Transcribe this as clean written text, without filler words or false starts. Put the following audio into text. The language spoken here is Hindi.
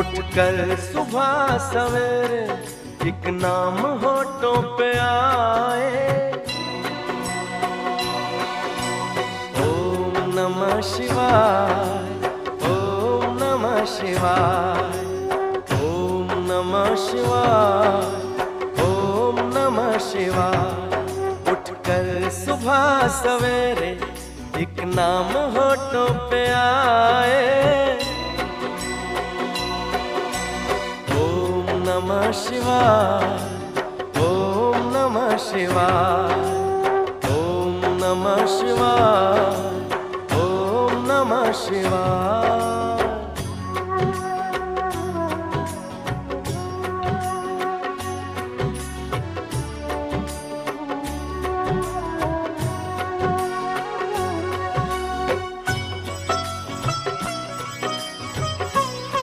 उठकर सुबह सवेरे एक नाम होठों पे आए, ओम नमः शिवाय, ओम नमः शिवाय, ओम नमः शिवाय, ओम नमः शिवाय। उठकर सुबह सवेरे एक नाम होठों पे आए, ओम नमः शिवाय, ओम नमः शिवाय, ओम नमः शिवाय, ओम नमः शिवाय।